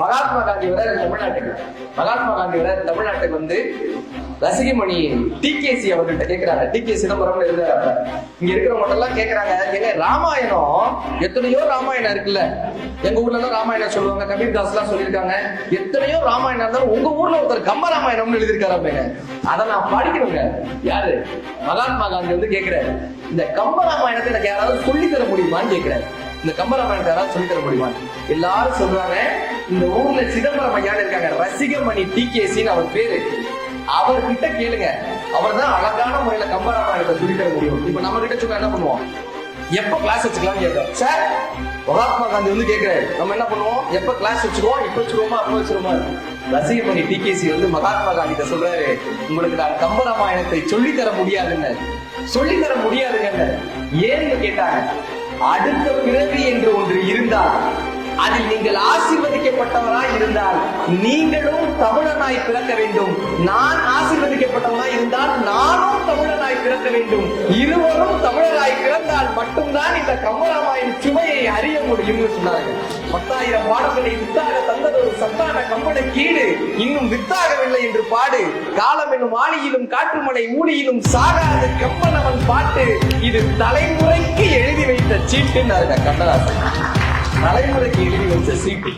மகாத்மா காந்தி வர தமிழ்நாட்டுக்கு வந்து ரசிகமணி டிகேசி அவர்கிட்ட கேட்கிறாங்க. டிகே சிதம்பரம் இருந்தாரு. இங்க இருக்கிறவங்க எல்லாம் கேட்கறாங்க, எங்க ராமாயணம் எத்தனையோ ராமாயணம் இருக்குல்ல, எங்க ஊர்ல எல்லாம் ராமாயணம் சொல்லுவாங்க, கபீர் தாஸ் எல்லாம் சொல்லியிருக்காங்க, எத்தனையோ ராமாயணம் இருந்தாலும் உங்க ஊர்ல ஒருத்தர் கம்ப ராமாயணம்னு எழுதியிருக்காரு அப்படின்னு. அதை நான் படிக்கணுங்க. யாரு? மகாத்மா காந்தி வந்து கேட்கிறாரு, இந்த கம்ப ராமாயணத்தை எனக்கு யாராவது சொல்லி தர முடியுமான்னு கேட்கிறாரு. இந்த கம்பராமாயணத்தை யாராவது சொல்லி தர முடியுமா? எல்லாரும் சொல்றாங்க, இந்த ஊர்ல சிதம்பரம் ஐயான்னு இருக்காங்க, ரசிகமணி டிகேசின்னு அவர் பேரு, அவர்கிட்ட கேளுங்க, அவர் தான் அழகான முறையில கம்பராமாயணத்தை சொல்லி தர முடியும். இப்ப நம்ம கிட்ட சொன்னா என்ன பண்ணுவோம்? எப்ப கிளாஸ் வச்சுக்கலாம் கேட்கிறோம். சார், மகாத்மா காந்தி வந்து கேட்கிறாரு, நம்ம என்ன பண்ணுவோம்? எப்ப கிளாஸ் வச்சுருவோம்? இப்ப வச்சிருவோமா அப்ப வச்சிருவோமா? ரசிகமணி டிகேசி வந்து மகாத்மா காந்தி கிட்ட சொல்றாரு, உங்களுக்கு நான் கம்பராமாயணத்தை சொல்லி தர முடியாதுன்னு. சொல்லி தர முடியாதுங்க. ஏன்னு கேட்டாங்க, அடுத்த பிறவி என்று ஒன்று இருந்தால், அதில் நீங்கள் ஆசீர்வதிக்கப்பட்டவராய் இருந்தால் நீங்களும் தமிழனாய் பிறக்க வேண்டும். நான் ஆசீர்வதிக்கப்பட்டவராய் இருந்தால் நானும் தமிழனாய் பிறக்க வேண்டும். இருவரும் தமிழராய் பிறந்தால் மட்டும்தான் இந்த கம்பராமாயண சுவையை அறிய முடியும்னு சொன்னாங்க. 10,000 பாடல்களை வித்தாக தந்தது ஒரு சத்தான கம்பனை கீடு, இன்னும் வித்தாகவில்லை என்று பாடு. காலம் என்னும் ஆணியிலும் காற்றுமலை ஊழியிலும் சாகாத கம்பன் அவன் பாட்டு. இது தலைமுறைக்கு எழுதி வைத்த சீட்டுன்னு கண்ணதாசன். தலைமுறைக்கு எழுதி வச்ச சீட்டு.